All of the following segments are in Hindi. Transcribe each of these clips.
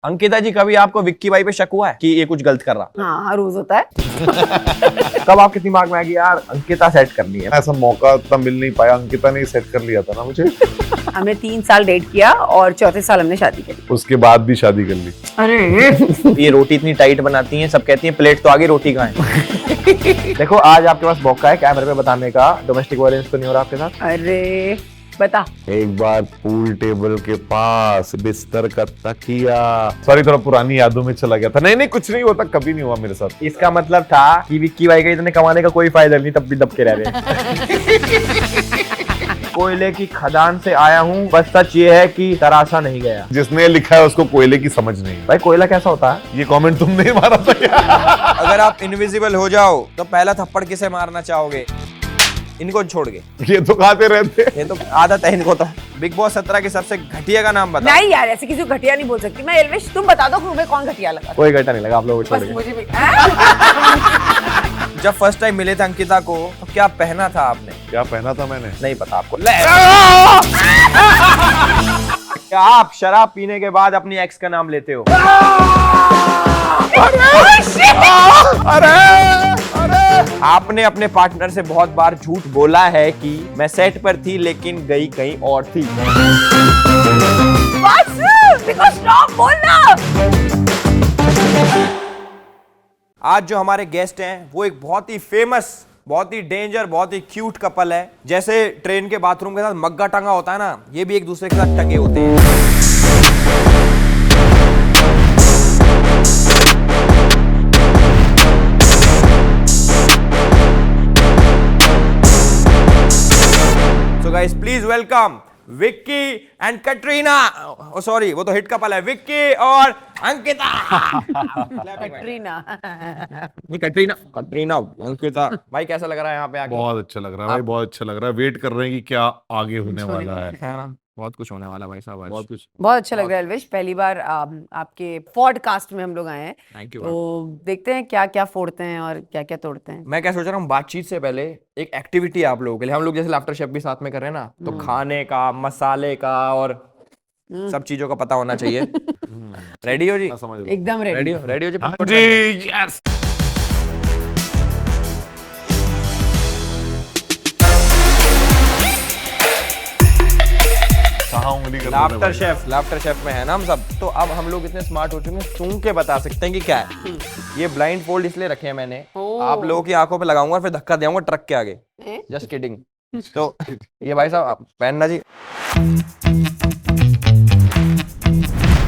अंकिता जी, कभी आपको विक्की भाई पे शक हुआ है कि ये कुछ गलत कर रहा? हाँ, रोज होता है। कब आपके दिमाग में आ गया यार अंकिता सेट करनी है? ऐसा मौका तब मिल नहीं पाया, अंकिता ने सेट कर लिया था ना मुझे। हमने 3 साल डेट किया और चौथे साल हमने शादी करी। उसके बाद भी शादी कर ली। अरे ये रोटी इतनी टाइट बनाती हैं, सब कहती हैं प्लेट तो आगे, रोटी कहाँ है? देखो आज आपके पास मौका है कैमरे पे बताने का, डोमेस्टिक वायलेंस तो नहीं हो रहा आपके साथ? अरे बता। एक बार पूल टेबल के पास बिस्तर का तकिया, सॉरी थोड़ा पुरानी यादों में चला गया था। नहीं कुछ नहीं होता, कभी नहीं हुआ मेरे साथ। इसका मतलब था कि विक्की भाई का इतने कमाने का कोई फायदा नहीं, तब भी दब के रह रहे हैं। कोयले की खदान से आया हूँ, बस सच ये है कि तराशा नहीं गया। जिसने लिखा है उसको कोयले की समझ नहीं। भाई कोयला कैसा होता है? ये कमेंट तुमने मारा था क्या? अगर आप इनविजिबल हो जाओ तो पहला थप्पड़ किसे मारना चाहोगे? इनको छोड़ के। ये तो खाते रहते। ये तो आदत है इनको तो। बिग बॉस 17 के सबसे घटिया का नाम बताओ। नहीं यार, ऐसे किसी को घटिया नहीं बोल सकती मैं। एल्विश तुम बता दो तुम्हें कौन घटिया लगा? कोई घटिया नहीं लगा आप लोगों को छोड़ बस के। मुझे भी। जब फर्स्ट टाइम मिले थे अंकिता को तो क्या पहना था आपने? क्या पहना था मैंने? नहीं पता आपको? क्या आप शराब पीने के बाद अपनी एक्स का नाम लेते हो? आपने अपने पार्टनर से बहुत बार झूठ बोला है कि मैं सेट पर थी लेकिन गई कहीं और थी। स्टॉप बोलना। आज जो हमारे गेस्ट हैं वो एक बहुत ही फेमस, बहुत ही डेंजर, बहुत ही क्यूट कपल है। जैसे ट्रेन के बाथरूम के साथ मग्गा टंगा होता है ना, ये भी एक दूसरे के साथ टंगे होते हैं। So guys, please welcome Vicky and Katrina. Oh sorry, वो तो हिट कपल है, विक्की और अंकिता। कटरीना। नहीं कटरीना अंकिता। भाई कैसा लग रहा है यहाँ पे आके? बहुत अच्छा लग रहा है भाई, बहुत अच्छा लग रहा है। वेट कर रहे हैं कि क्या आगे होने वाला है। है ना, बहुत कुछ होने वाला भाई साहब आज। बहुत कुछ। बहुत अच्छा लग रहा है एल्विश, पहली बार आपके पॉडकास्ट में हम लोग आए हैं। Thank you. तो देखते हैं क्या क्या फोड़ते हैं और क्या क्या तोड़ते हैं। मैं क्या सोच रहा हूँ, बातचीत से पहले एक एक्टिविटी आप लोगों के लिए। हम लोग जैसे लाफ्टर शेफ भी साथ में कर रहे हैं ना, तो खाने का, मसाले का और सब चीजों का पता होना चाहिए। रेडी हो जी? समझ एकदम रेडी रेडी। हो जी? हाँ जी, यस। कहाँ उंगली कर लाफ्टर शेफ में है ना हम सब। तो अब हम लोग इतने स्मार्ट हो चुके हैं, सूंघ के बता सकते हैं कि क्या है। ये ब्लाइंड फोल्ड इसलिए रखे हैं मैंने, आप लोगों की आंखों पे लगाऊंगा और फिर धक्का देऊंगा ट्रक के आगे। Just kidding. तो ये भाई साहब आप पहनना जी।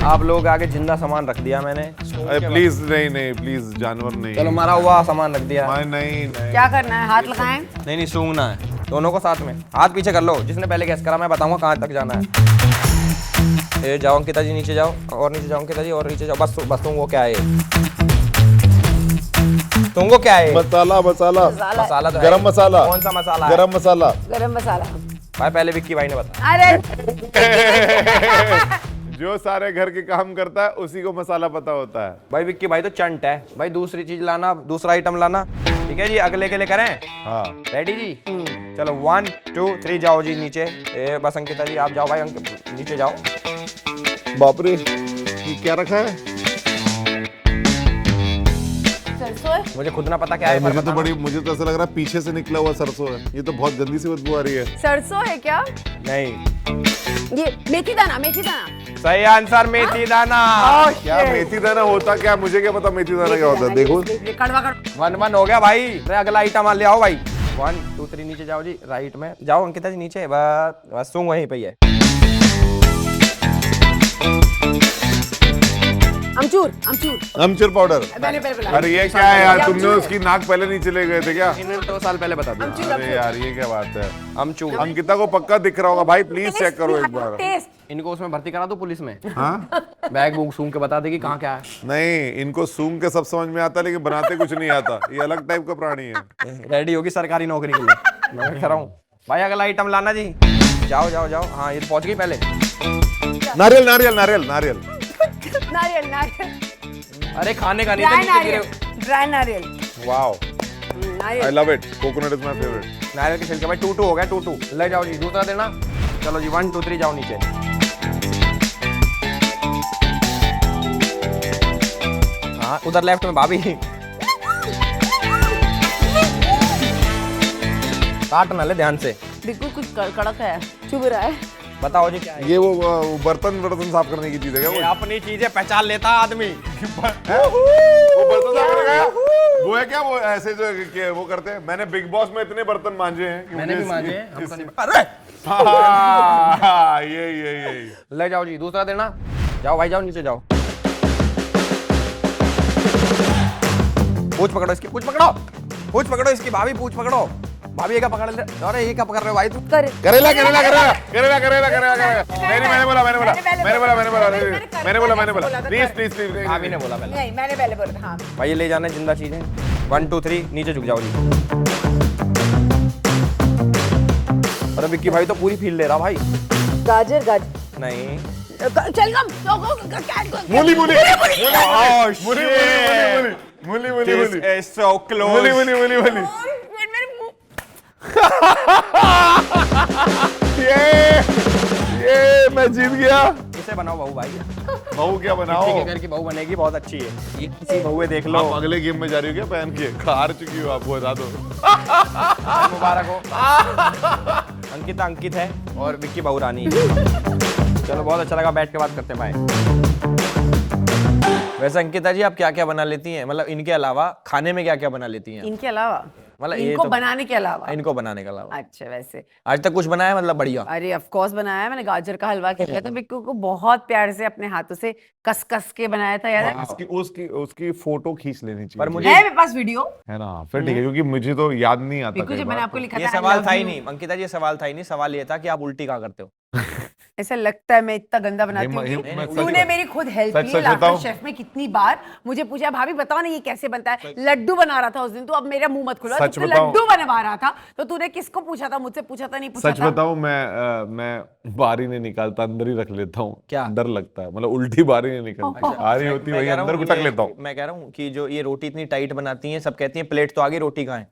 आप लोग आगे जिंदा सामान रख दिया मैंने। प्लीज नहीं प्लीज, जानवर नहीं। चलो मारा हुआ सामान रख दिया। नहीं क्या करना है? हाथ लगाएं? नहीं सूंघना है दोनों को साथ में। हाथ पीछे कर लो, जिसने पहले गैस करा मैं बताऊंगा कहाँ तक जाना है। ए जाओ अंकिता जी, नीचे जाओ, और नीचे जाओ अंकिता जी, और नीचे जाओ। बस तुमको क्या है? तुमको क्या है? मसाला मसाला तो है। गरम मसाला। कौन सा मसाला है? गरम मसाला। गरम मसाला। भाई पहले विक्की भाई ने बताया। अरे जो सारे घर के काम करता है उसी को मसाला पता होता है। भाई विक्की भाई तो चंट है। भाई दूसरी चीज लाना, दूसरा आइटम लाना। ठीक है जी, अगले के लिए करें? हाँ रेडी जी? चलो 1 2 3 जाओ जी नीचे। बस अंकिता जी आप जाओ भाई, नीचे जाओ। बाप रे, ये क्या रखा है? सरसों है? मुझे खुद ना पता क्या है। मुझे तो ऐसा लग रहा है पीछे से निकला हुआ सरसों है। ये तो बहुत गंदी सी बदबू आ रही है। सरसों है क्या? नहीं, ये मेथी दाना। मेथी दाना सही आंसर, मेथी दाना। क्या मेथी दाना होता क्या? मुझे क्या पता मेथी दाना क्या होता है। देखो ये कड़वा 1-1 हो गया भाई। अगला आइटम ले आओ भाई। 1 2 3 नीचे जाओ जी, राइट में जाओ अंकिता जी नीचे। बस सूंघ वहीं पे ही है। अमचूर पाउडर। पहले अरे ये क्या है यार, तुमने उसकी नाक पहले नहीं चले गए थे क्या? 2 साल पहले बता दिया। अरे यार ये क्या बात है। अमचूर। अंकिता को पक्का दिख रहा होगा भाई, प्लीज चेक करो एक बार। टेस्ट। इनको उसमें भर्ती करा दो पुलिस में। हाँ बैग बुक सूंघ के बता देगी कहाँ क्या है। नहीं, इनको सूंघ के सब समझ में आता है लेकिन बनाते कुछ नहीं आता। ये अलग टाइप का प्राणी है। रेडी होगी सरकारी नौकरी के लिए, मैं कह रहा हूँ। भाई अगला आइटम लाना जी। जाओ जाओ जाओ। हाँ ये पहुंच गई पहले। नारियल नारियल नारियल नारियल नारियल। अरे खाने का नहीं था, नीचे गिरे। ड्राई नारियल। Wow, I love it. Coconut is my favourite. नारियल के छिलके। भाई 2-2 हो गया। 2-2 ले जाओ जी, दूसरा देना। चलो जी 1 2 3 जाओ नीचे। उधर लेफ्ट में भाभी। काट ना ले ध्यान से। बिल्कुल कुछ कड़क है, चुभ रहा है। बताओ जी क्या है? ये वो बर्तन साफ करने की चीज है क्या? ये अपनी चीजें पहचान लेता आदमी। वो बर्तन साफ करने का वो है क्या? वो ऐसे जो वो करते हैं। मैंने बिग बॉस में इतने बर्तन मांजे हैं कि मैंने मुझे भी मांजे हैं। इस- हमको नहीं- अरे हाँ, ये ले जाओ जी, दूसरा देना। जाओ भाई, जाओ नीचे जाओ। पूछ पकड़ो इसकी, पूछ पकड़ो, पूछ पकड़ो इसकी, भाभी पूछ पकड़ो। भाभी ये क्या पकड़ ले? अरे ये क्या पकड़ रहे हो भाई तुम? कर करेला करेला करेला करेला करेला करेला करेला मैंने बोला प्लीज प्लीज प्लीज भाभी ने बोला पहले। नहीं, मैंने पहले बोला था। हाँ, भाई ये ले जाना है जिंदा चीजें। 1 2 3 नीचे झुक जाओ जी। अरे विक्की भाई तो पूरी फील ले रहा भाई। गाजर नहीं चल कम। मूली मूली Oh, मूली shit. मूली मूली This मूली is so close. मूली मूली मूली मूली ये मैं जीत गया। इसे बनाओ बहू भाई। बहू क्या बनाओ? ठीक है, घर की बहू बनेगी, बहुत अच्छी है। ये किसी बहुए देख लो। आप अगले गेम में जा रही हो क्या पहन के? हार चुकी हो आप, वो बता दो। मुबारक हो। अंकिता अंकित है और विक्की बहू रानी है। चलो बहुत अच्छा लगा, बैठ के बात करते हैं भाई। वैसे अंकिता जी आप क्या क्या बना लेती हैं? मतलब इनके अलावा खाने में क्या क्या बना लेती हैं? इनके अलावा, मतलब ये इनको तो- बनाने के अलावा। इनको बनाने के अलावा अच्छा, वैसे आज तक कुछ बनाया मतलब बढ़िया? अरे ऑफ कोर्स बनाया है मैंने। गाजर का हलवा किया था, बिक्कू को बहुत प्यार से अपने हाथों से कस कस के बनाया था यार। उसकी उसकी उसकी फोटो खींच लेनी चाहिए। पर मुझे है मेरे पास वीडियो। है ना? फिर ठीक है, क्योंकि मुझे तो याद नहीं आता बिक्कू कई जब मैंने बार। आपको लिखा ये था I सवाल love था ही you, नहीं अंकिता जी, ये सवाल था ही नहीं। सवाल ये था कि आप उल्टी कहाँ करते हो? ऐसा लगता है मैं इतना गंदा बनाती हूँ नहीं, कि मैं सच तूने बता- मेरी खुद हेल्प की सच है। लाफ्टर बताऊं? शेफ में कितनी बार मुझे पूछा, भाभी बताओ ना ये कैसे बनता है। लड्डू बना रहा था उस दिन, तू अब मेरा मुंह मत खुलवा। सच तू बताऊं? लड्डू बनवा रहा था तो तूने किसको पूछा था? मुझसे पूछा था? नहीं पूछा सच था? बताऊं, मैं बाहर ही नहीं निकालता, अंदर ही रख लेता हूँ। क्या? डर लगता है, मतलब उल्टी बाहर ही नहीं निकलती। आ रही होती मैं वही कह रहा अंदर हूँ गुटक ये- लेता हूँ। मैं कह रहा हूँ कि जो ये रोटी इतनी टाइट बनाती हैं, सब कहती हैं प्लेट तो आगे, रोटी कहाँ है?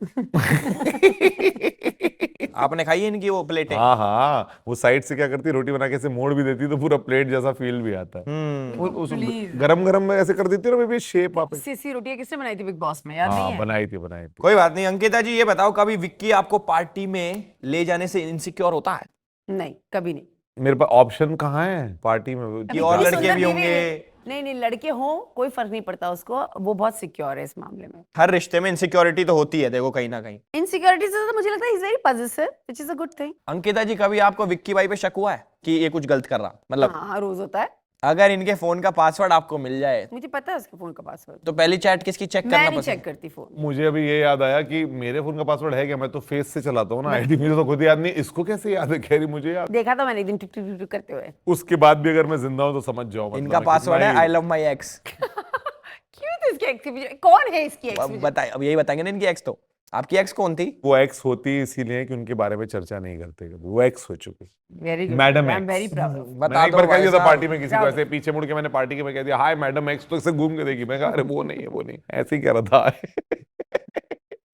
आपने खाई है इनकी वो प्लेटें? हाँ हाँ, वो साइड से क्या करती है, रोटी बना के ऐसे मोड़ भी देती है, तो पूरा प्लेट जैसा फील भी आता है। उस गरम गरम में ऐसे कर देती है ना, बेबी शेप आप। सी रोटियां किसने बनाई थी बिग बॉस में? याद नहीं हाँ, है? बनाई थी। कोई बात नहीं। अंकिता जी ये बताओ, कभी विक्की आपको पार्टी में ले जाने से इनसिक्योर होता है? नहीं, कभी नहीं। मेरे पास ऑप्शन कहाँ है पार्टी में? कि और इतनी लड़के सुंदर भी बीवी होंगे? है। नहीं, लड़के हों कोई फर्क नहीं पड़ता उसको, वो बहुत सिक्योर है इस मामले में। हर रिश्ते में इनसिक्योरिटी तो होती है, देखो कहीं ना कहीं। इनसिक्योरिटी से तो मुझे लगता है is very positive, which is a good thing. Ankita ji कभी आपको विक्की भाई पे शक हुआ है कि ये कुछ गलत कर रहा? मतलब हाँ, रोज होता है। अगर इनके फोन का पासवर्ड आपको मिल जाए मुझे पता है उसके फोन का पासवर्ड। तो पहली चैट किसकी चेक मैं करना नहीं पसंद? चेक करती फोन। मुझे अभी ये याद आया कि मेरे फोन का पासवर्ड है क्या? मैं तो फेस से चलाता हूँ ना आईडी, मुझे तो खुद याद नहीं, इसको कैसे याद है? कह रही मुझे याद। देखा था मैंने एक दिन टुक टुक टुक करते हुए। उसके बाद भी अगर मैं जिंदा हूँ तो समझ जाओ, मतलब इनका मैं पासवर्ड है कितना आई लव माई एक्स। क्यों थी इसकी एक्स के पीछे? कौन है इसकी एक्स? अब बताइए, अब यही बताएंगे ना इनकी एक्स। तो आपकी एक्स कौन थी? वो एक्स होती है इसीलिए कि उनके बारे में चर्चा नहीं करते कभी। वो एक्स हो चुकी। Very good, madam I am x. Very proud of. बता मैंने एक दो बार कह भाई दिया था साहब। पार्टी में किसी को, ऐसे पीछे मुड़ के मैंने पार्टी के में कह दिया हाय मैडम एक्स, तो ऐसे घूम के देखी। मैं कहा अरे वो नहीं है, वो नहीं, ऐसे ही कह रहा था।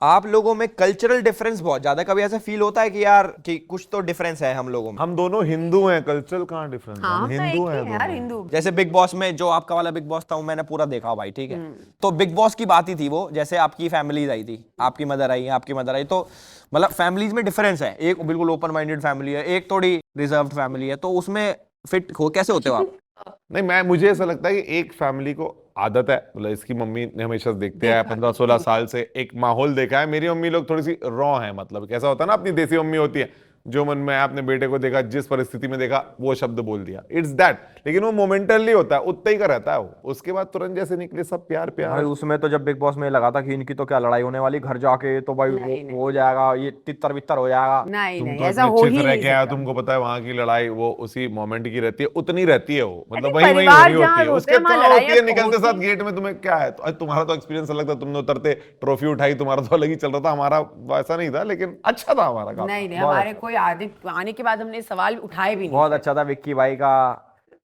आप लोगों में कल्चरल डिफरेंस बहुत ज्यादा, कभी ऐसा फील होता है कि यार कि कुछ तो डिफरेंस है हम लोगों में? हम दोनों हिंदू हैं, कल्चरल कहाँ डिफरेंस? हाँ, हम तो एक हिंदू ही हैं है यार, दोनों। हिंदू। जैसे बिग बॉस में जो आपका वाला बिग बॉस था वो मैंने पूरा देखा भाई, ठीक है? तो बिग बॉस की बात ही थी वो, जैसे आपकी फैमिलीज आई थी, आपकी मदर आई, आपकी मदर आई, तो मतलब फैमिलीज में डिफरेंस है। एक बिल्कुल ओपन माइंडेड फैमिली है, एक थोड़ी रिजर्व्ड फैमिली है, तो उसमें फिट हो कैसे होते हो आप? नहीं, मुझे ऐसा लगता है कि एक फैमिली को आदत है, मतलब इसकी मम्मी ने हमेशा देखते हैं 15-16 साल से एक माहौल देखा है। मेरी मम्मी लोग थोड़ी सी रॉ है, मतलब कैसा होता है ना, अपनी देसी मम्मी होती है, जो मन में आपने बेटे को देखा, जिस परिस्थिति में देखा वो शब्द बोल दिया, इट्स दैट। लेकिन वो मोमेंटली होता है, उतना ही का रहता है वो, उसके बाद तुरंत जैसे निकले सब प्यार भाई प्यार। उसमें तो जब बिग बॉस में लगा था कि इनकी तो क्या लड़ाई होने वाली, घर जाके तो भाई वो हो जाएगा, ये तितर बितर हो जाएगा। नहीं तुम नहीं, तो ऐसा इतने हो अच्छे ही से रह नहीं के आया, सकता। तुमको पता है वहां की लड़ाई वो उसी मोमेंट की रहती है, उतनी रहती है वो, मतलब अरे वही वही परिवार होती जहाँ है। होते उसके हैं, वहाँ कहाँ होती है लड़ाइयाँ निकलते होती साथ गेट में, तुम्हें क्या है? तो तुम्हारा तो एक्सपीरियंस अलग था, तुमने उतरते ट्रॉफी उठाई, तुम्हारा तो अलग ही चल रहा था, हमारा वैसा नहीं था, लेकिन अच्छा था हमारा काम। नहीं, हमारे कोई आने के बाद हमने सवाल उठाए भी नहीं। बहुत अच्छा था विक्की भाई का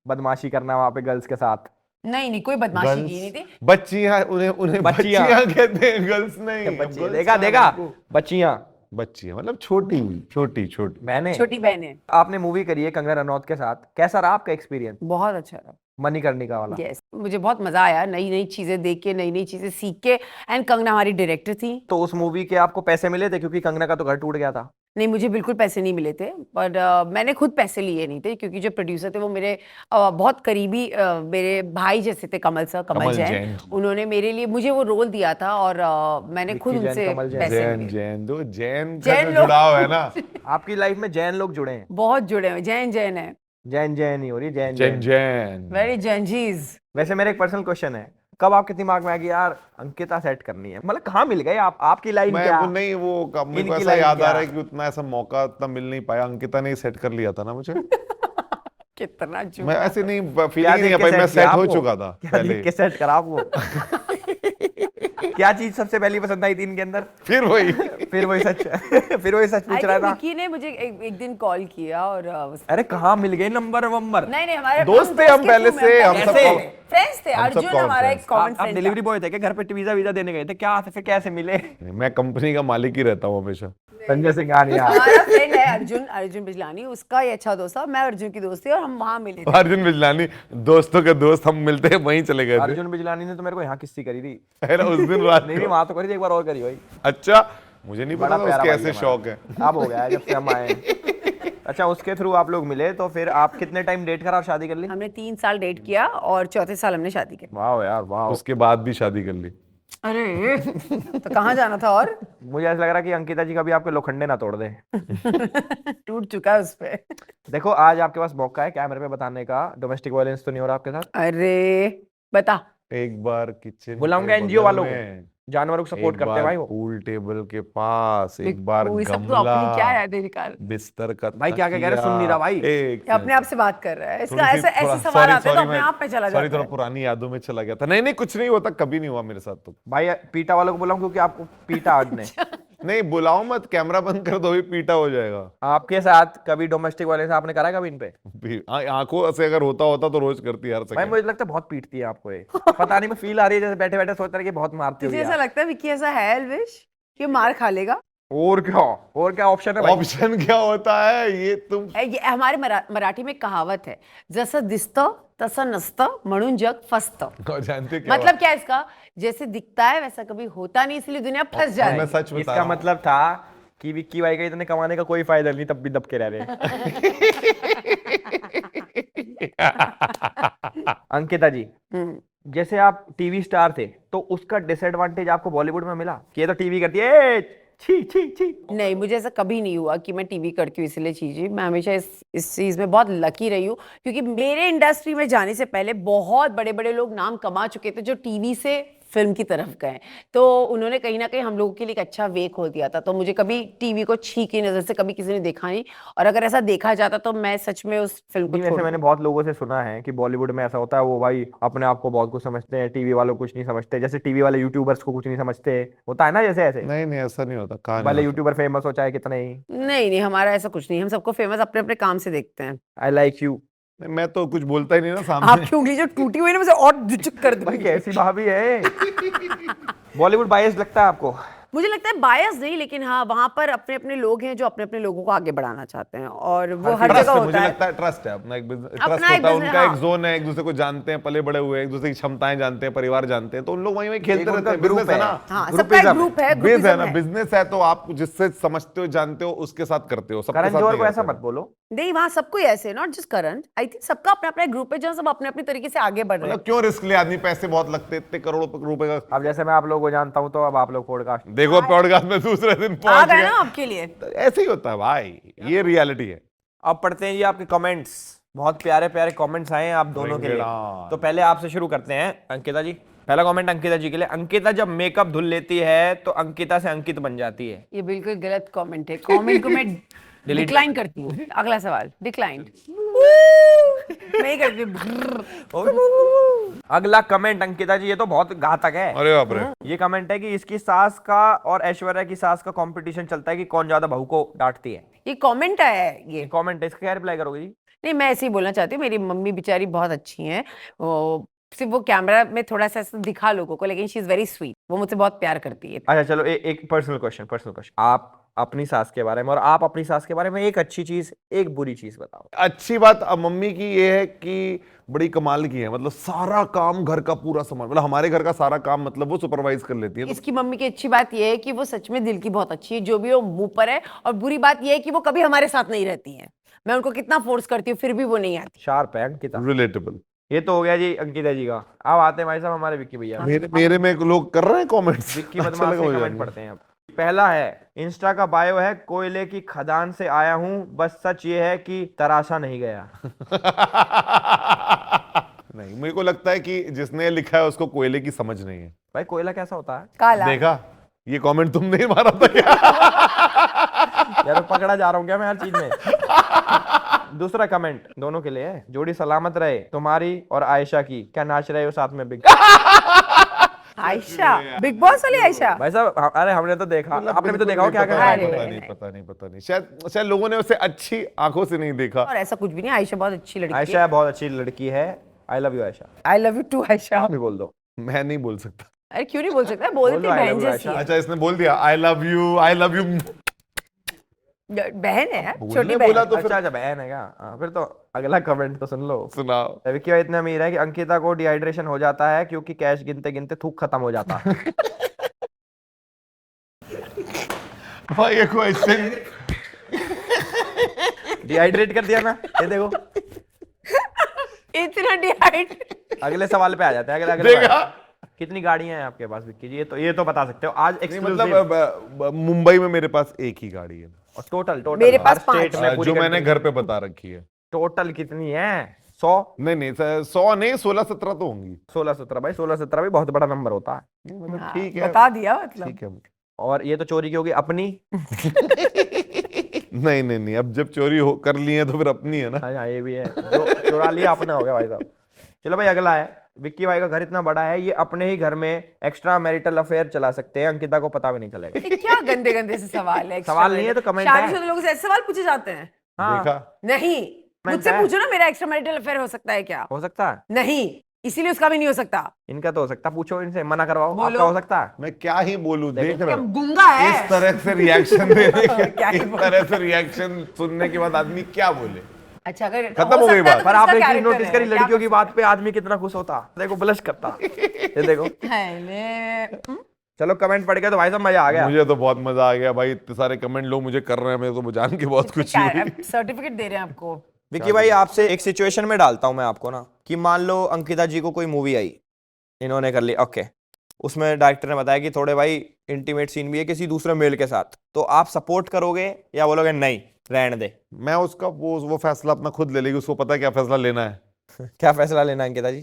बदमाशी करना वहां पे गर्ल्स के साथ। नहीं, कोई बदमाशी की नहीं थी। बच्चियां, उन्हें बच्चियां। बच्चियां कहते हैं, गर्ल्स नहीं। बच्ची गर्ल्स देखा कहाँ देखा उनको? बच्चियां बच्ची है, मतलब छोटी छोटी छोटी। मैंने छोटी बहन है। आपने मूवी करी है कंगना रनौत के साथ, कैसा रहा आपका एक्सपीरियंस बहुत अच्छा रहा। मणिकर्णिका वाला? यस, मुझे बहुत मजा आया, नई नई चीजें देख के, नई नई चीजें सीख के। एंड कंगना हमारी डायरेक्टर थी। तो उस मूवी के आपको पैसे मिले थे, क्योंकि कंगना का तो घर टूट गया था? नहीं, मुझे बिल्कुल पैसे नहीं मिले थे, पर मैंने खुद पैसे लिए नहीं थे, क्योंकि जो प्रोड्यूसर थे वो मेरे बहुत करीबी मेरे भाई जैसे थे, कमल कमल जैन। जैन। उन्होंने मेरे लिए, मुझे वो रोल दिया था, और मैंने खुद विक्की जैन, उनसे कमल जैन। पैसे जैन लिए। जैन दो जैन का जैन जो लोग- जुड़ाव है ना, आपकी लाइफ में जैन लोग जुड़े हैं? बहुत जुड़े हुए, जैन जैन है, जैन जैन ही हो रही, जैन जैन जैन। जैन। वेरी जैनजीज। वैसे मेरा एक पर्सनल क्वेश्चन है, कब आपके दिमाग में आ गया यार अंकिता सेट करनी है? मतलब कहाँ मिल गए आप? आपकी लाइन मैं क्या? वो नहीं, वो कब मेरे को इनकी ऐसा लाइन याद आ क्या? रहा है कि उतना ऐसा मौका उतना मिल नहीं पाया, अंकिता ने ही सेट कर लिया था ना मुझे। कितना झूठ। मैं ऐसे नहीं, क्या फीलिंग ही नहीं देख है के भाई, मैं set किया सेट हो आपको? चुका था क्या पहले। देख के सेट करा आपको? क्या चीज सबसे पहली पसंद आई थी इनके अंदर? फिर वही फिर वही सच फिर वही सच पूछ रहा था। विक्की ने मुझे एक दिन कॉल किया, और अरे कहाँ मिल गए नंबर वंबर? नहीं हमारे दोस्त थे हम पहले से, हम सब फ्रेंड्स थे। हम सब अर्जुन common हमारा एक friends। कॉमन आप फ्रेंड डिलीवरी बॉय थे क्या? घर पे वीजा वीजा देने गए थे क्या? फिर कैसे मिले? मैं कंपनी का मालिक ही रहता हूँ हमेशा। संजय सिंह आनिया। हमारा फ्रेंड है अर्जुन बिजलानी, उसका ही अच्छा दोस्त था, मैं अर्जुन की दोस्त थी, और हम वहां मिले थे। अर्जुन बिजलानी दोस्तों के दोस्त, हम मिलते हैं वहीं चले गए थे। अर्जुन बिजलानी ने तो मेरे को यहाँ किस्सी करी थी। अरे उस दिन रात नहीं नहीं, को। वहां तो करी थी, एक बार और करी भाई। अच्छा, मुझे नहीं बड़ा पता था प्यारा उसके भाई ऐसे हमारा। शौक है। अब हो गया है जब से हम आए हैं। अच्छा, उसके थ्रू आप लोग मिले, तो फिर आप कितने टाइम डेट करा और शादी कर ली? हमने 3 साल डेट किया, और चौथे साल हमने शादी की। वाह यार वाह। उसके बाद भी शादी कर ली। अरे तो कहाँ जाना था? और मुझे ऐसा लग रहा है कि अंकिता जी कभी आपके लोखंडे ना तोड़ दे। टूट चुका है उस पे। देखो आज आपके पास मौका है कैमरे पे बताने का, डोमेस्टिक वायलेंस तो नहीं हो रहा आपके साथ? अरे बता। एक बार किचन बुलाऊंगा NGO वालों को, जानवरों को सपोर्ट करते हैं भाई वो। पूल टेबल के पास, एक बार ये सब तो गमला, अपनी क्या याद है निकाल। बिस्तर का भाई क्या क्या कह रहे, तकिया। सुन नहीं रहा भाई। एक ये अपने आप से बात कर रहा है, इसका थोड़ी सी ऐसे सवाल आते हैं तो अपने आप पे चला जाता थोड़ा है। पुरानी यादों में चला गया था। नहीं नहीं, कुछ नहीं होता, कभी नहीं हुआ मेरे साथ तो। भाई पीटा वालों को बुलाऊं, क्योंकि आपको पीटा आज ने। नहीं बुलाओ मत, कैमरा बंद कर दो, भी पीटा हो जाएगा। आपके साथ कभी डोमेस्टिक वायलेंस आपने करा है कभी इन पे? आंखों से अगर होता तो रोज करती हर भाई सेकंड। मुझे लगता है बहुत पीटती है आपको ये। पता नहीं, मैं फील आ रही है जैसे बैठे बैठे सोच रहा है कि बहुत मारती तुझे होगी ऐसा यार। लगता है विक्की ऐसा है अलविश कि मार खा लेगा? और क्या ऑप्शन है भाई? ऑप्शन क्या होता है ये तुम? ये हमारे मराठी में कहावत है, जसं दिसतं तसं नसतं म्हणून जग फसतं। जानते हो क्या मतलब क्या है इसका? जैसे दिखता है वैसा कभी होता नहीं, इसलिए दुनिया फंस और जाए। मैं सच बता इसका रहा हूँ। मतलब था कि विक्की भाई का इतने कमाने का कोई फायदा नहीं, तब भी दब के रह रहे हैं। अंकिता जी, जैसे आप टीवी स्टार थे, तो उसका डिसएडवांटेज आपको बॉलीवुड में मिला कि ये तो टीवी करती है, ए, छी छी छी? नहीं, मुझे ऐसा कभी नहीं हुआ कि मैं टीवी करती हूँ इसलिए चीजें। मैं हमेशा इस चीज में बहुत लकी रही हूँ, क्योंकि मेरे इंडस्ट्री में जाने से पहले बहुत बड़े बड़े लोग नाम कमा चुके थे जो टीवी से फिल्म की तरफ गए, तो उन्होंने कहीं ना कहीं हम लोगों के लिए एक अच्छा वे खोल दिया था। तो मुझे कभी टीवी को छी की नजर से कभी किसी ने देखा नहीं, और अगर ऐसा देखा जाता तो मैं सच में उस फिल्म को नहीं, वैसे मैंने बहुत लोगों से सुना है कि बॉलीवुड में ऐसा होता है, वो भाई अपने आप को बहुत कुछ समझते हैं, टीवी वालों को कुछ नहीं समझते, जैसे टीवी वाले यूट्यूबर्स को कुछ नहीं समझते, होता है ना जैसे ऐसे नहीं नहीं, ऐसा नहीं होता। कहाँ भले नहीं यूट्यूबर फेमस हो चाहे कितने ही। नहीं, हमारा ऐसा कुछ नहीं। हम सबको फेमस अपने अपने काम से देखते हैं। I like you. होता। मैं तो कुछ बोलता ही नहीं ना सामने। आपकी उंगली जो टूटी हुई है ना, मुझे और दुचुक कर भाई दूंगी। कैसी भाभी है? बॉलीवुड बायस लगता है आपको? मुझे लगता है बायस नहीं, लेकिन हाँ वहां पर अपने अपने लोग हैं जो अपने अपने लोगों को आगे बढ़ाना चाहते हैं, और वो हर ट्रस्ट जगह है, होता मुझे है। लगता है ट्रस्ट है, अपना एक ट्रस्ट अपना एक होता है, business, उनका हाँ। एक जोन है, एक दूसरे को जानते हैं, पले बड़े हुए हैं, एक दूसरे की क्षमताएं जानते हैं, परिवार जानते हैं, तो उन लोग वहीं वहीं खेलते एक रहते उनका हैं। ग्रुप बिजनेस है है। ना, हाँ, Groupism सबका एक ग्रुप है, बिज है ग्रुपिज्म ना, है। बिजनेस है, तो आप जिससे समझते हो जानते हो उसके साथ करते हो, सबके करण साथ जौहर नहीं को ऐसा करते मत हो। बोलो। नहीं, वहाँ सबको ही ऐसे, not just Karan, I think सबका अपना अपना ग्रुप है जहाँ सब अपने अपने तरीके से आगे बढ़ रहे हैं। मतलब क्यों रिस्क ले आदमी, पैसे बहुत लगते हैं, इतने करोड़ों रुपए का। अब जैसे मैं आप लोगों को जानता हूँ, तो अब आप लोग पॉडकास्ट देखो पॉडकास्ट में दूसरे दिन आ पहुंच गए गए, ना आपके लिए। तो ऐसे ही होता है भाई, ये रियलिटी है। अब पढ़ते हैं जी आपके कमेंट्स, बहुत प्यारे प्यारे कमेंट्स आए हैं आप दोनों के लिए। रिंगड़ा। तो पहले आपसे शुरू करते हैं अंकिता जी। पहला कमेंट अंकिता जी के लिए, अंकिता जब मेकअप धुल लेती है तो अंकिता से अंकित बन जाती है। ये बिल्कुल गलत कमेंट है, कमेंट को मैं डिक्लाइन करती हूँ। अगला सवाल, डिक्लाइन। मैं ही करती हूँ। अगला कमेंट अंकिता जी, ये तो बहुत घातक है। अरे बाप रे। ये कमेंट है कि इसकी सास का और ऐश्वर्या की सास का कंपटीशन चलता है कि कौन ज्यादा बहू को डांटती है। ये कमेंट आया है ये। कमेंट है, इसका क्या रिप्लाई करोगे जी? नहीं, मैं ऐसे ही बोलना चाहती हूँ, मेरी मम्मी बेचारी बहुत अच्छी हैं, सिर्फ वो कैमरा में थोड़ा सा ऐसा दिखा लोगों को, लेकिन शी इज वेरी स्वीट, वो मुझसे बहुत प्यार करती है। अच्छा चलो एक पर्सनल क्वेश्चन, आप अपनी सास के बारे में और आप अपनी सास के बारे में एक अच्छी चीज एक बुरी चीज बताओ। अच्छी बात अब मम्मी की ये है कि बड़ी कमाल की है, मतलब सारा काम घर का पूरा सामान, मतलब हमारे घर का सारा काम मतलब वो सुपरवाइज कर लेती है। तो इसकी मम्मी की अच्छी बात यह है कि वो सच में दिल की बहुत अच्छी है, जो भी वो मुंह पर है। और बुरी बात यह है कि वो कभी हमारे साथ नहीं रहती है। मैं उनको कितना फोर्स करती हूँ फिर भी वो नहीं आती। शार्प है अंकिता। रिलेटेबल। ये तो हो गया जी अंकिता जी का। अब आते हैं भाई साहब हमारे विक्की भैया। मेरे में लोग कर रहे हैं कमेंट्स। विक्की बदमाश के कमेंट पढ़ते हैं अब। पहला है इंस्टा का बायो है, कोयले की खदान से आया हूँ, बस सच ये है कि तराशा नहीं गया। नहीं, मेरे को लगता है कि जिसने लिखा है उसको कोयले की समझ नहीं है। भाई कोयला कैसा होता है? काला। देखा, ये कमेंट तुमने ही मारा था क्या? यार पकड़ा जा रहा हूँ क्या मैं हर चीज में? दूसरा कमेंट दोनों के लिए है, जोड़ी सलामत रहे तुम्हारी और आयशा की, क्या नाच रहे हो साथ में बिग। आयशा, बिग बॉस वाली आयशा। भाई साहब अरे हमने तो देखा, आपने भी तो देखा हो क्या कर रहा है। पता नहीं, शायद लोगों ने उसे अच्छी आंखों से नहीं देखा। और ऐसा कुछ भी नहीं, आयशा बहुत अच्छी लड़की है। आयशा बहुत अच्छी लड़की है। I love you Ayesha. I love you too Ayesha. आप भी बोल दो। मैं नहीं बोल सकता। अरे क्यों नहीं बोल सकता? बोल बोल देती दो, I love बहन you, जैसी आयशा। है। अच्छा, इसने बोल दिया आई love you, I love you. बहन है, छोटी बोलने बहन। बोला तो अच्छा अच्छा बहन है क्या? हाँ, फिर तो अगला कमेंट तो सुन लो। सुनाओ। विक्की भाई इतना अमीर है कि अंकिता को डिहाइड्रेशन हो जाता है क्योंकि कैश गिनते गिनते थूक खत्म हो जाता है। भाई ये क्वेश्चन डिहाइड्रेट कर दिया मैं, ये देखो। इतना डिहाइड। अगले सवाल पे आ जाते हैं। अगले देखा? सवाल। कितनी गाड़ियां हैं आपके पास विक्की जी? ये तो बता सकते हो आज एक्सक्लूसिव। मतलब मुंबई में मेरे पास एक ही गाड़ी है टोटल मेरे पास हर स्टेट 5 में पूरी जो मैंने country घर पे बता रखी है। टोटल कितनी है? 100? नहीं 100 नहीं, 16-17 तो होंगी। 16-17 भाई, 16-17 भी बहुत बड़ा नंबर होता है। मतलब ठीक है, बता दिया मतलब। ठीक है। और ये तो चोरी की होगी अपनी। नहीं, अब जब चोरी कर ली है तो फिर अपनी है ना। हाँ ये भी है, जो चुरा लिया अपना हो गया भाई साहब। चलो भाई अगला है, विक्की भाई का घर इतना बड़ा है ये अपने ही घर में एक्स्ट्रा मैरिटल अफेयर चला सकते हैं, अंकिता को पता भी नहीं चलेगा। ये क्या गंदे गंदे से सवाल है? सवाल नहीं है तो कमेंट है। शादीशुदा लोगों से ऐसे सवाल पूछे जाते हैं? हाँ देखा? नहीं, मुझसे है। पूछो ना मेरा एक्स्ट्रा मैरिटल अफेयर हो सकता है क्या? हो सकता है, नहीं, इसीलिए उसका भी नहीं हो सकता। इनका तो हो सकता, पूछो इनसे, मना करवाओ। बोलो। आपका हो सकता है? मैं क्या ही बोलूं, देख रहे क्या हो गूंगा है? इस तरह से रिएक्शन देने क्या ही के, इस तरह से रिएक्शन सुनने के बाद आदमी क्या बोले। अच्छा, अगर खत्म हो गई बात। पर आपने एक चीज नोटिस करी, लड़कियों की बात पे आदमी कितना खुश होता, देखो ब्लश करता। ये देखो। चलो कमेंट पढ़ के तो भाई साहब मजा आ गया। मुझे तो बहुत मजा आ गया भाई, इतने सारे कमेंट लोग मुझे कर रहे हैं, मेरे को जान के बहुत खुशी हुई। सर्टिफिकेट दे रहे हैं आपको। विक्की भाई आपसे एक सिचुएशन में डालता हूं मैं आपको ना, कि मान लो अंकिता जी को कोई मूवी आई, इन्होंने कर ली, ओके, उसमें डायरेक्टर ने बताया कि थोड़े भाई इंटीमेट सीन भी है किसी दूसरे मेल के साथ, तो आप सपोर्ट करोगे या बोलोगे नहीं रहने दे? मैं उसका वो फैसला अपना खुद ले लेगी, उसको पता है क्या फैसला लेना है। क्या फैसला लेना है अंकिता जी?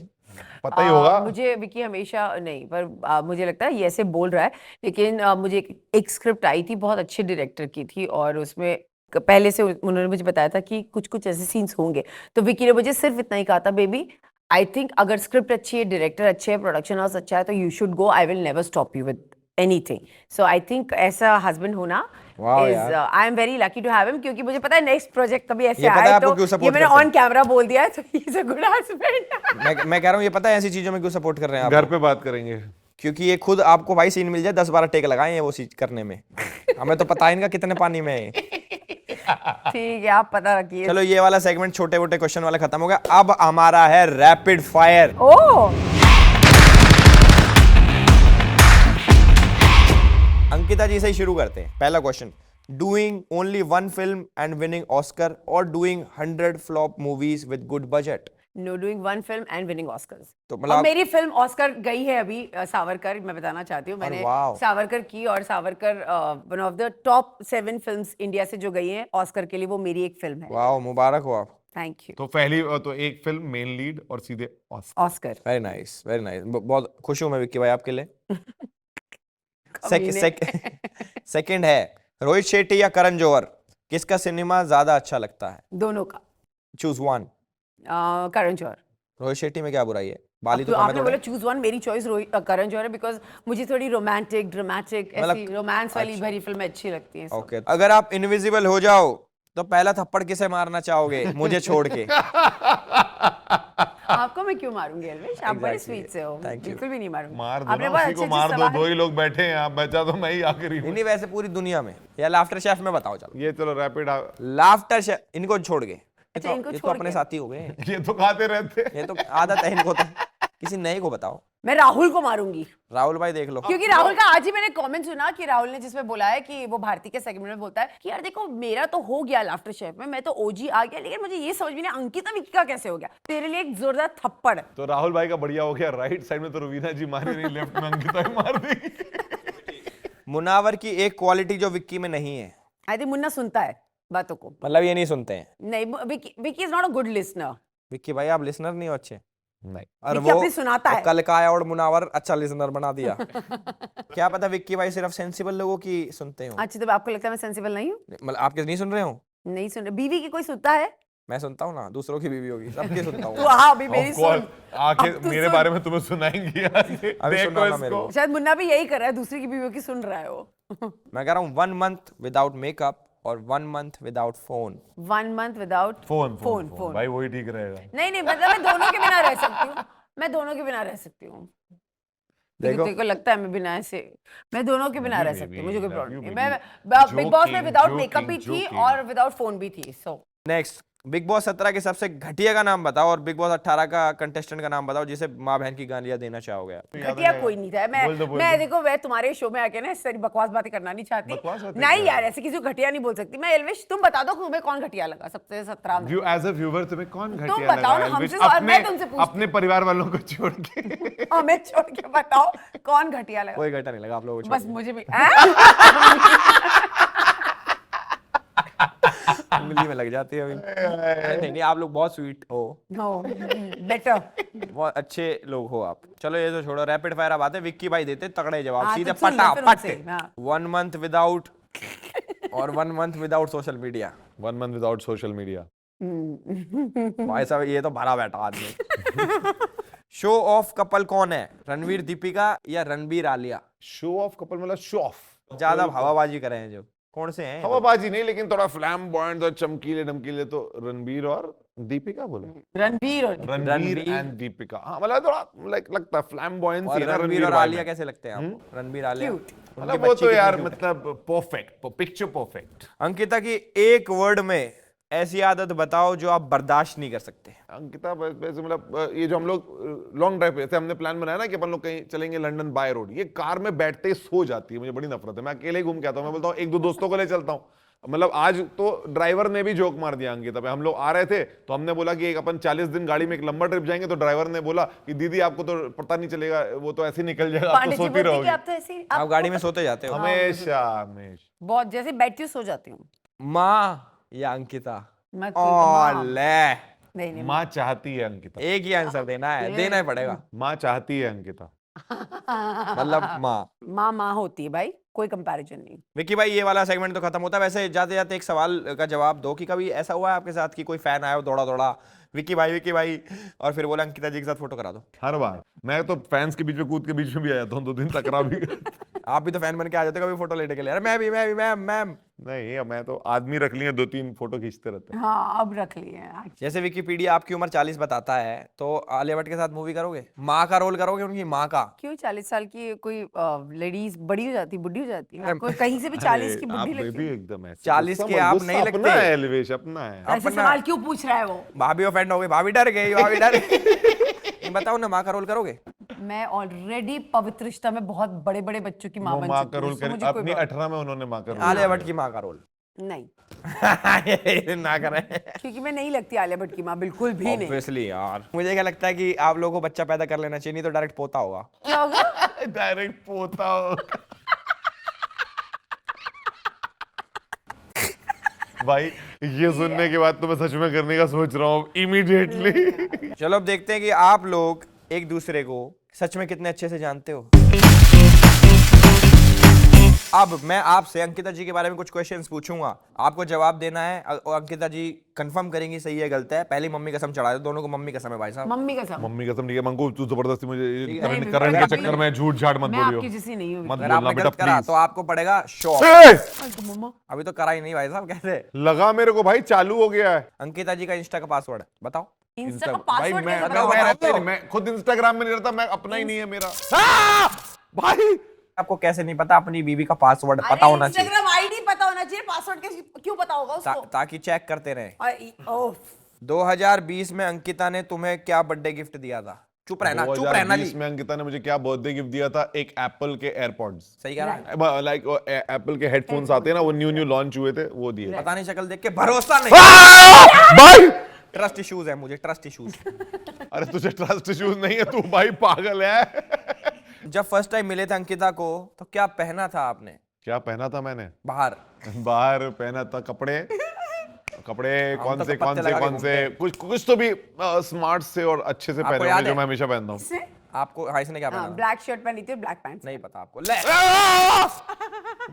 पता ही होगा। मुझे विक्की हमेशा नहीं, पर मुझे लगता है ये ऐसे बोल रहा है, लेकिन मुझे एक स्क्रिप्ट आई थी, बहुत अच्छे डायरेक्टर की थी, और उसमें पहले से उन्होंने मुझे बताया था कि कुछ कुछ ऐसे सीन्स होंगे, तो विक्की ने मुझे सिर्फ इतना ही कहा था, बेबी आई थिंक अगर स्क्रिप्ट अच्छी है, डायरेक्टर अच्छे है, प्रोडक्शन हाउस अच्छा है, तो you should go, I will never stop you with anything. So I think ऐसा हस्बैंड होना is, I am very lucky to have him, क्योंकि मुझे पता है नेक्स्ट प्रोजेक्ट कभी ऐसे आए तो ये मैंने ऑन कैमरा बोल दिया है, तो he is a good husband. मैं कह रहा हूँ ये पता है ऐसी चीजों में क्यों सपोर्ट कर रहे हैं आप? घर पे बात करेंगे, क्योंकि ये खुद आपको भाई सीन मिल जाए 10-12 टेक लगाए हैं वो चीज करने में। हमें तो पता है इनका कितने पानी में है। ठीक है, आप पता रखिए। चलो ये वाला सेगमेंट छोटे मोटे क्वेश्चन वाला खत्म हो गया, अब हमारा है rapid fire. Oh, Ankita ji से ही शुरू करते हैं। पहला question, doing only one film and winning Oscar और doing 100 flop movies with good budget? No, doing one film and winning Oscars. तो और मतलब मेरी फिल्म ऑस्कर गई है अभी, सावरकर, मैं बताना चाहती हूँ, मैंने वाह। सावरकर की, और Savarkar one of the top 7 films India से जो गई हैं ऑस्कर के लिए, वो मेरी एक फिल्म है। वाह, मुबारक हो आप। Thank you. तो पहली तो एक फिल्म मेन लीड और सीधे Oscar. Oscar. Very nice, very nice, बहुत खुश हूं मैं विक्की भाई आपके लिए। सेकंड है, रोहित शेट्टी या करण जौहर, किसका सिनेमा ज्यादा अच्छा लगता है? दोनों का। Choose one. करण जौहर। रोहित शेट्टी में क्या बुराई है? बाली तो तो आपने बोला चूज वन, मेरी चॉइस करण जौहर है, बिकॉज मुझे थोड़ी रोमांटिक, ड्रामेटिक, ऐसी रोमांस वाली भरी फिल्में अच्छी लगती हैं। ओके, अगर आप इनविजिबल हो जाओ तो पहला थप्पड़ किसे मारना चाहोगे मुझे छोड़ के? आपको मैं क्यों मारूंगी एल्विश? आप बड़े स्वीट से हो, बिल्कुल भी नहीं मारूंगी। मार दो आपने ना, बहुत उसी को अच्छे-अच्छे मार दो, सवाल- दो ही लोग बैठे हैं यहाँ, बचा तो मैं ही आखिरी हूँ। नहीं वैसे पूरी दुनिया में या लाफ्टर शेफ में बताओ चलो। ये चलो रैपिड, लाफ्टर शेफ इनको छोड़ के, अच्छा, इनको ये तो छोड़ अपने के। साथी हो गए। ये तो खाते रहते हैं। ये तो आदत है इनको तो। किसी नए को बताओ। मैं राहुल को मारूंगी, राहुल भाई देख लो। क्योंकि राहुल का आज ही मैंने कमेंट सुना कि राहुल ने जिसमें बोला है कि वो भारती के सेगमेंट में बोलता है कि यार देखो मेरा तो हो गया लाफ्टर शेफ में, मैं तो ओजी आ गया, लेकिन मुझे ये समझ में नहीं अंकिता विक्की का कैसे हो गया। तेरे लिए एक जोरदार थप्पड़। तो राहुल भाई का बढ़िया हो गया, राइट साइड में तो रवीना जी मारे नहीं, लेफ्ट में अंकिता ही मार देगी। मुनावर की एक क्वालिटी जो विक्की में नहीं है। आई थिंक मुन्ना सुनता है बातों को। मतलब ये नहीं सुनते हैं। नहीं, Vicky is not a good listener. Vicky भाई आप लिसनर नहीं हो अच्छे। नहीं, और विक्की अपनी सुनाता है। कल का आया और मुनावर अच्छा लिसनर बना दिया। क्या पता विक्की भाई सिर्फ सेंसिबल लोगों की सुनते हो। अच्छा, तो आपको लगता है मैं सेंसिबल नहीं हूँ? मतलब आपके नहीं सुन रहे हो? नहीं सुन रहे। बीवी की कोई सुनता है? मैं सुनता हूँ ना, दूसरों की बीवी होगी, सबकी सुनता तू हूँ। हाँ अभी मेरी Of course, सुन। आके अब तू मेरे सुन। बारे में तुम्हें सुनाएंगी आगे। अभी देखो सुनाना मेरे इसको। को। शायद मुन्ना भी यही कर रहा है, दूसरी की बीवियों की सुन रहा है वो। मैं कह रहा हूँ 1 month विदाउट मेकअप और 1 month without phone. 1 month without phone भाई वही ठीक रहेगा। नहीं मतलब मैं दोनों के बिना रह सकती हूँ। मैं दोनों के बिना रह सकती हूँ। देखो। तेरे को लगता है मैं बिना ऐसे, मैं दोनों के बिना you, रह baby. सकती हूँ, मुझे कोई Love प्रॉब्लम you, नहीं। baby. मैं बिग बॉस में Joking, विदाउट मेकअप भी joking, थी joking. और विदाउट फोन भी थी। सो नेक्स्ट, बिग बॉस 17 के सबसे घटिया का नाम बताओ और बिग बॉस 18 का कंटेस्टेंट का नाम बताओ जिसे माँ बहन की गालियां देना चाहोगे। घटिया कोई नहीं था। बोल दो, बोल मैं दो। देखो मैं तुम्हारे शो में आके ना इस सारी बकवास बातें करना नहीं चाहती। बकवास बातें नहीं क्या? यार, ऐसे किसी को घटिया नहीं बोल सकती मैं। एलविश तुम बता दो तुम्हें कौन घटिया लगा सबसे 17 में? व्यू एज अ व्यूअर तुम्हें कौन घटिया तुम बताओ लगा? ना, हमसे एल्विश? सवाल मैं तुमसे पूछती अपने परिवार वालों को छोड़ के। हमें छोड़ के बताओ कौन घटिया लगा। कोई घटा नहीं लगा आप लोगों को। बस मुझे भी उंगली में लग जाती है अभी। नहीं नहीं, आप लोग बहुत स्वीट हो, बेटर। बहुत अच्छे लोग हो आप। चलो ये तो छोड़ो, रैपिड फायर अब आते हैं। विक्की भाई देते तगड़े जवाब, हाँ, सीधे तो सुन लो फिर फटाफट। उनसे, हाँ। 1 month विदाउट और 1 month without social media. 1 month without social media. भाई साहब ये तो भरा बैठा आदमी। शो ऑफ कपल कौन है, रणवीर दीपिका या Ranbir Alia? Show off couple मतलब शो ऑफ, ज्यादा हवाबाजी कर रहे हैं जो, कौन से हैं? हवाबाजी नहीं लेकिन थोड़ा फ्लैम्बॉयंट और चमकीले धमकीले तो रणबीर और दीपिका बोले। रणबीर और रणबीर एंड दीपिका, हाँ मतलब थोड़ा लाइक लगता है फ्लैम्बॉयंसी और है ना रणबीर और vibe आलिया में। कैसे लगते हैं आपको? रणबीर आलिया Cute. उनके मतलब वो बच्चे तो कितने यार cute हैं। मतलब परफेक्ट, पिक्चर परफेक्ट। अंकिता की एक वर्ड में ऐसी आदत बताओ जो आप बर्दाश्त नहीं कर सकते। अंकिता वैसे मतलब ये जो हम लोग लॉन्ग ड्राइव पे, जैसे हमने प्लान बनाया ना कि अपन लोग कहीं चलेंगे लंदन बाय रोड, ये कार में बैठते ही सो जाती है, मुझे बड़ी नफरत है। मैं अकेले ही घूम के आता हूँ, मैं बोलता हूँ एक दो दोस्तों को ले चलता हूँ। मतलब आज तो ड्राइवर ने भी जोक मार दिया अंकिता पे। हम लोग आ रहे थे तो हमने बोला कि एक अपन 40 दिन गाड़ी में एक लंबा ट्रिप जाएंगे, तो ड्राइवर ने बोला कि दीदी आपको तो पता नहीं चलेगा, वो तो ऐसे ही निकल जाएगा, आप तो पांडे जी सोती बोलते कि रहोगी। आप तो ऐसे आप गाड़ी में सोते जाते हो? हमेशा हमेशा बहुत जैसे बैठती हूँ सो जाती हूँ माँ या अंकिता? मैं। ओले, नहीं माँ चाहती है अंकिता, एक ही आंसर देना है, देना ही पड़ेगा। माँ चाहती है अंकिता। मतलब माँ। माँ होती है भाई, कोई कंपैरिजन नहीं। विक्की भाई ये वाला सेगमेंट तो खत्म होता है। वैसे जाते जाते एक सवाल का जवाब दो कि कभी ऐसा हुआ है आपके साथ कि कोई फैन आया हो दौड़ा दौड़ा विक्की भाई और फिर बोला अंकिता जी के साथ फोटो करा दो? हर बार मैं तो फैंस के बीच में कूद के बीच में भी आ जाता हूँ, 2 दिन टकरा भी आप भी तो फैन बन के आ जाते हो कभी फोटो लेने के लिए? अरे मैं भी मैम। नहीं, मैं तो आदमी रख लिए 2-3 फोटो खींचते रहते हैं। हाँ अब रख लिए हैं। जैसे विकिपीडिया आपकी उम्र 40 बताता है, तो आलिया भट्ट के साथ मूवी करोगे? माँ का रोल करोगे, उनकी माँ का? क्यों 40 साल की कोई लेडीज बड़ी हो जाती, बुढ़ी हो जाती है? कोई कहीं से भी 40 की आप बुढ़ी में लगती भी है। एकदम ऐसे 40 के आप नहीं लगते। अपना है एलिवेश, अपना है। ऐसे सवाल क्यों पूछ रहा है वो? भाभी ऑफेंड हो गई, भाभी डर गई। बताओ ना, माँ का रोल करोगे? मैं ऑलरेडी पवित्र रिश्ता में बहुत बड़े बड़े बच्चों की माँ वो बन माँ चुकी का हूँ, रोल उससे कर मुझे कोई अपनी बात- 18 में उन्होंने माँ का रोल आलिया भट्ट की माँ का रोल नहीं, ना करें क्योंकि मैं नहीं लगती आलिया भट्ट की माँ, बिल्कुल भी नहीं। ऑब्वियसली यार। मुझे क्या लगता है कि आप लोगों को बच्चा पैदा कर लेना चाहिए, नहीं तो डायरेक्ट पोता होगा। क्या होगा? डायरेक्ट पोता हो। भाई ये सुनने के बाद तो मैं सच में करने का सोच रहा हूँ इमीडिएटली। चलो अब देखते हैं कि आप लोग एक दूसरे को सच में कितने अच्छे से जानते हो। अब मैं आपसे अंकिता जी के बारे में कुछ क्वेश्चंस पूछूंगा, आपको जवाब देना है और अंकिता जी कंफर्म करेंगी सही है गलत है। पहले मम्मी कसम चढ़ा दो, दोनों को मम्मी कसम है भाई साहब। मम्मी कसम। मम्मी कसम ठीक है मंगू, तू जबरदस्ती मुझे नहीं, करण मैं के चक्कर में झूठ झाट मत मैं बोलियो, आपकी जैसी नहीं हूँ। मत अगर बोलना आपने बेटा गलत करा प्लीज। तो आपको पड़ेगा शॉक। मम्मा अभी तो करा ही नहीं भाई साहब, कैसे? लगा मेरे को भाई चालू हो गया है। अंकिता जी का इंस्टा का पासवर्ड बताओ। इंस्टा का भाई पासवर्ड मैं कैसे मैं बताओ? रहता ही नहीं, मैं खुद इंस्टाग्राम में नहीं रहता, मैं अपना ही नहीं है मेरा। हाँ! भाई आपको कैसे नहीं पता? अपनी बीवी का पासवर्ड अरे पता होना चाहिए इंस्टाग्राम आईडी पता होना चाहिए, पासवर्ड क्यों पता होगा उसको? ताकि चेक करते रहे। ओह 2020 में अंकिता ने तुम्हें क्या बर्थडे गिफ्ट दिया था? चुप रहना 2020 जी। में अंकिता ने मुझे क्या बर्थडे गिफ्ट दिया था? एक एप्पल के एयरपॉड्स, सही कह रहा है। लाइक एप्पल के हेडफोन्स आते हैं ना, वो न्यू लॉन्च हुए थे, वो दिए। पता नहीं शक्ल देख के भरोसा नहीं। भाई ट्रस्ट इश्यूज है मुझे, ट्रस्ट इश्यूज। अरे तुझे ट्रस्ट इश्यूज नहीं है, तू भाई पागल है। जब फर्स्ट टाइम मिले थे अंकिता को तो क्या पहना था आपने? क्या पहना था मैंने? बाहर बाहर पहना था कपड़े कौन तो से पत्ते लगा के घूमते हैं। कुछ तो भी स्मार्ट से और अच्छे से पहने याद होंगे, जो है? मैं हमेशा पहनता हूँ। इससे आपको हाइस ने क्या पहना था? ब्लैक शर्ट पहनी थी, ब्लैक पैंट। नहीं पता आपको। ले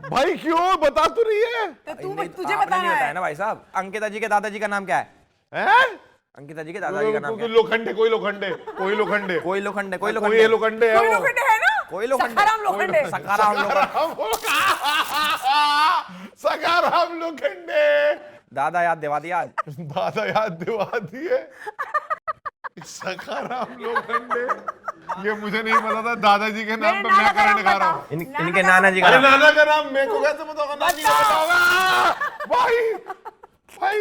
भाई क्यों बता तो रही है? तो नहीं, तुझे आपने बताना नहीं बताया है ना भाई साहब। अंकिता जी के दादाजी का नाम क्या है? हैं? अंकिता जी के दादाजी का नाम क्या है? लोखंडे, कोई लोखंडे कोई लोखंड है, कोई कोई लोखंड लोखंडे है कोई वो। लोखंडे है ना, कोई लोखंड सखाराम लोखंडे। सखाराम लोखंड। सखाराम लोखंडे। दादा याद दिवा दिया आज। दादा याद दिवा दिए। सखाराम लोखंडे, ये मुझे नहीं पता था। दादाजी के नाम पे मैं करंट खा रहा हूँ। इनके नाना जी का अरे नाम। नाना का नाम मेरे को कैसे पता होगा? नानी को पता होगा। भाई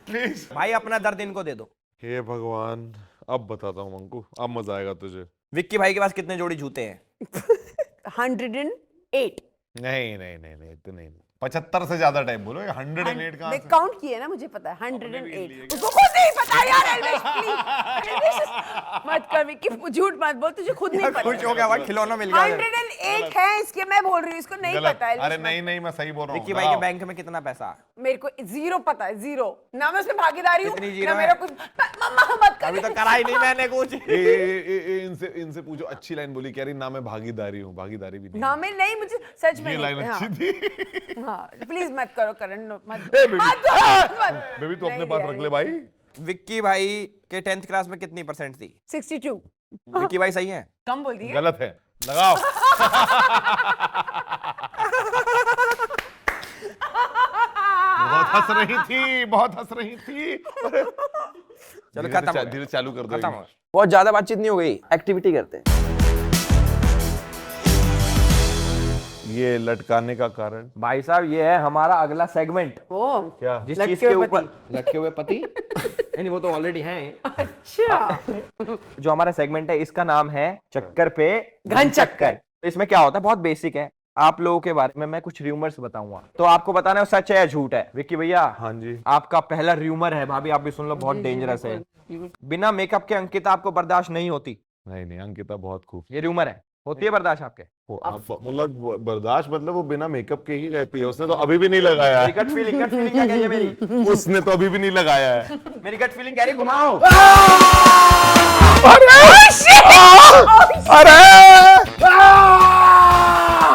प्लीज। भाई अपना दर्द इनको दे दो। हे भगवान, अब बताता हूँ मंकू, अब मजा आएगा तुझे। विक्की भाई के पास कितने जोड़ी जूते हैं? 108। नहीं इतने नहीं। 75 से ज्यादा टाइम बोलो, 108 कहाँ मैं से? काउंट किए ना, मुझे पता है 108। उसको खुद नहीं पता यार। एल्विश प्लीज मत कर विक्की, झूठ मत बोल, तुझे खुद नहीं पता। खुश हो गया भाई, खिलौना मिल गया। 108 है इसके, मैं बोल रही हूँ, इसको नहीं गलत। पता है। अरे नहीं मैं सही बोल रहा हूँ। विक्की भाई के बैंक में कितना पैसा? मेरे को 0 पता है, 0 ना, मैं उसमें भागीदारी हूँ कितनी ना, जीरो मेरा है? कुछ। मम्मा मत कर। अभी तो करा ही नहीं मैंने कुछ। इनसे पूछो, अच्छी लाइन बोली, कह रही ना मैं भागीदारी हूँ, भागीदारी भी नहीं। ना मैं नहीं, मुझे सच में ये नहीं। लाइन हाँ, अच्छी थी। हाँ प्लीज मत करो करण, मत बेबी मत। बेबी तू अपने नहीं पास दिया, रख ले भाई। विक्की भाई के 10th क्लास में कितनी परसेंट थी? 62। विक्की भाई सही है? कम बोल दिए। गलत है, लगाओ। बहुत हंस रही थी। चलो खत्म हो गया। धीरे चालू कर दो। खत्म हो गया। बहुत ज्यादा बातचीत नहीं हो गई, एक्टिविटी करते हैं। ये लटकाने का कारण भाई साहब ये है हमारा अगला सेगमेंट। ओ क्या? जिस लटके चीज के हुए ऊपर लटके हुए पति नहीं, वो तो ऑलरेडी हैं। अच्छा। जो हमारा सेगमेंट है इसका नाम है चक्कर पे घन चक्कर। तो इसमें क्या होता है, बहुत बेसिक है। आप लोगों के बारे में मैं कुछ र्यूमर्स बताऊंगा, तो आपको बताना है वो सच है या झूठ है। विक्की भैया, हाँ जी। आपका पहला र्यूमर है, भाभी आप भी सुन लो, बहुत डेंजरस है। बिना मेकअप के अंकिता आपको बर्दाश्त नहीं होती। नहीं अंकिता बहुत खूब। ये र्यूमर है, होती है बर्दाश्त आपके? मतलब बर्दाश्त मतलब वो बिना मेकअप के ही रहती है। उसने तो अभी भी नहीं लगाया है। गट फीलिंग क्या कह रही है मेरी? उसने तो अभी भी नहीं लगाया है। मेरी गट फीलिंग कह रही है घुमाओ।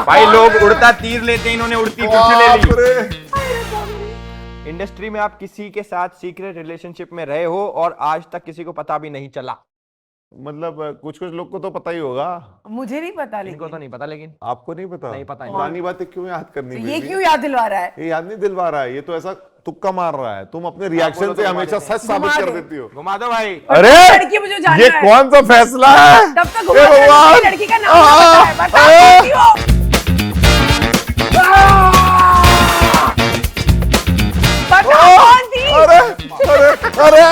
भाई लोग उड़ता तीर लेते हैं, इन्होंने उड़ती कुछ ले ली। इंडस्ट्री में आप किसी के साथ सीक्रेट रिलेशनशिप में रहे हो और आज तक किसी को पता भी नहीं चला? मतलब कुछ लोग को तो पता ही होगा। मुझे नहीं पता, इनको लेकिन तो नहीं पता, लेकिन आपको नहीं पता? नहीं पता। पुरानी बातें क्यों याद करनी? तो ये बेबी? क्यों याद दिलवा रहा है? ये याद नहीं दिलवा रहा है, ये तो ऐसा तुक्का मार रहा है। तुम अपने रिएक्शन बोलो से तो हमेशा घुमा सच साबित घुमा कर दो। देती हो। घुमा दो भाई। अरे लड़की मुझे जानना ये है। कौन सा फैसला है? तब तक घुमा दो, भगवान! लड़की का नाम पता है, बता सकती हो। बता कौन थी? अरे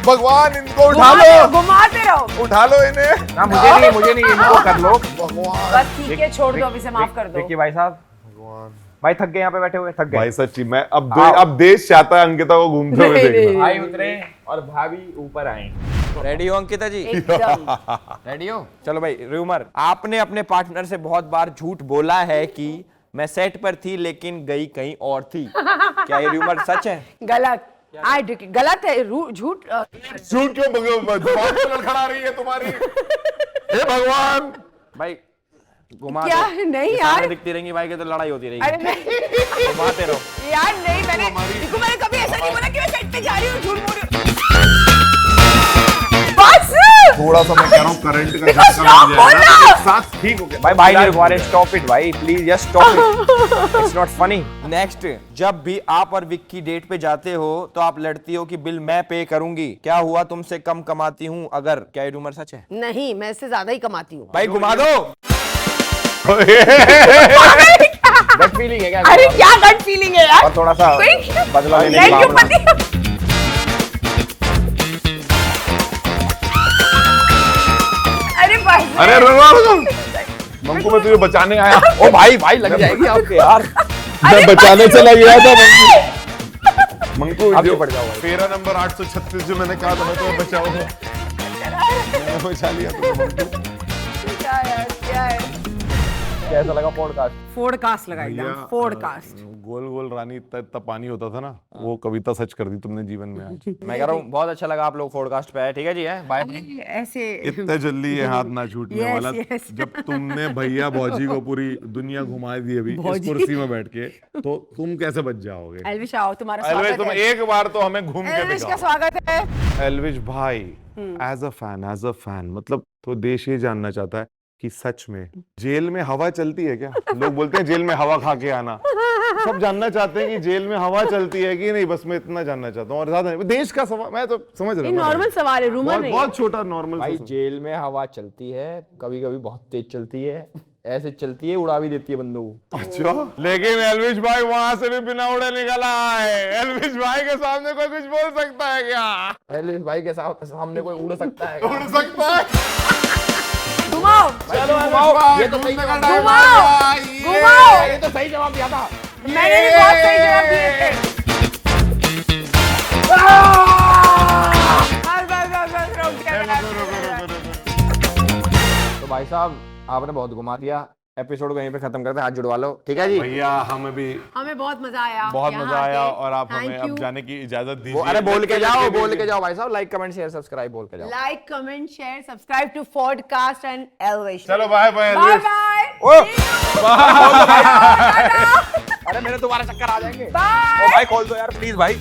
भगवान इनको उठा लो, घुमाते रहो। उठा लो इन्हें। ना मुझे नहीं इनको कर लो। भगवान बस ठीक है, छोड़ दो, अभी से माफ कर दो। विक्की भाई साहब, भाई थक गए यहाँ पे बैठे हुए, थक गए भाई सच्ची मैं अब देश चाहता है अंकिता को घूमते हुए नहीं, देखना। भाई उतरे और भाभी ऊपर आए। रेडी हो अंकिता जी? एकदम। रेडी हो? चलो भाई, र्यूमर। आपने अपने पार्टनर से बहुत बार झूठ बोला है कि मैं सेट पर थी लेकिन गई कहीं और थी। क्या ये र्यूमर सच है? गलत। गलत है, झूठ। झूठ क्यों दिमाग पे लड़खड़ा रही है तुम्हारी? हे भगवान! भाई घुमा क्या? दो। नहीं ये यार। सामने दिखती रहेंगी भाई के तो लड़ाई होती अरे रहेगी। नहीं घुमाते रहो। यार नहीं, मैंने कभी ऐसा नहीं बोला कि मैं सेट पे जा रही हूँ, झूठ बोल रही हूँ। बस थोड़ा सा मैं कह रहा हूँ करंट का झटका stop लग जाएगा बोलना। एक साथ ठीक हो गया। भाई नहीं रुकवा रहे, स्टॉप इट भाई please, yes stop it, it's not funny. Next, जब भी आप और विक्की डेट पे जाते हो तो आप लड़ती हो कि बिल मैं पे करूंगी, क्या हुआ तुमसे कम कमाती हूँ अगर, क्या ये रूमर सच है? नहीं, मैं इससे ज्यादा ही कमाती हूँ। भाई घुमा दो। गट फीलिंग है क्या? अरे क्या गट फीलिंग है यार। और थोड़ा सा कोई- बदला लेने की Thank you, भावना। पति। अरे भाई अरे रुको मंकू, मैं तुझे बचाने आया। ओ भाई लग जाएगी आपके यार। मैं बचाने चला गया था मंकू। आप जो भी पड़ जाओ भाई। फेरा नंबर 836 जो मैंने कहा था मैं तुम्हें बचाऊंगा, मैंने बचा लिया तुम्हें मंकू। क्या यार, क्या है? कैसा लगा पॉडकास्ट? फोड़कास्ट लगा एकदम, फोड़कास्ट। गोल गोल रानी इतना पानी होता था ना, वो कविता सच कर दी तुमने जीवन में आज। मैं कह रहा हूँ बहुत अच्छा लगा आप लोग पॉडकास्ट पे आए, ठीक है जी, है बाय। ऐसे इतने जल्दी ये हाथ ना छूटने Yes, वाला। yes. जब तुमने भैया भौजी को पूरी दुनिया घुमा दी अभी इस कुर्सी में बैठ के, तो तुम कैसे बच जाओगे? एल्विश आओ, तुम्हारा एल्विश स्वागत तुम है। एक बार तो हमें घूम के एल्विश का दिखाओ। स्वागत है। एल्विश भाई एज अ फैन मतलब तो देश ये जानना चाहता है कि सच में जेल में हवा चलती है क्या? लोग बोलते हैं जेल में हवा खा के आना, सब जानना चाहते हैं कि जेल में हवा चलती है कि नहीं, बस मैं इतना जानना चाहता हूँ और ज्यादा नहीं। देश का सवाल मैं तो समझ रहा ये हूँ, नॉर्मल सवाल है, रूमर बहुत नहीं। बहुत छोटा नॉर्मल भाई जेल में हवा चलती है, कभी कभी बहुत तेज चलती है, ऐसे चलती है उड़ा भी देती है बंदों को। अच्छा, लेकिन एल्विश भाई वहां से भी बिना उड़े निकला है। एल्विश भाई के सामने कोई कुछ बोल सकता है क्या? एल्विश भाई के सामने कोई उड़ सकता है? उड़ सकता है। घुमाओ, चलो घुमाओ, ये तो सही जवाब दिया। घुमाओ, घुमाओ। ये तो सही जवाब दिया था। मैंने भी बहुत सही जवाब दिए थे। बस, रुक जा। तो भाई साहब आपने बहुत घुमा दिया, एपिसोड को यहीं पे खत्म करते हैं, हाथ जुड़वा लो, ठीक है जी। भैया हमें भी हमें बहुत मजा आया, बहुत यहाँ मजा आया आके। और आप Thank हमें अब you। जाने की इजाजत दीजिए। वो अरे बोल के जाओ भाई साहब, लाइक कमेंट शेयर सब्सक्राइब बोल के जाओ। Like, comment, share, subscribe to podcast and Elvish. चलो bye bye bye Elvish. Bye. अरे मेरे दोबारा चक्कर आ जाएंगे। बाय। ओ भाई खोल दो यार प्लीज भाई।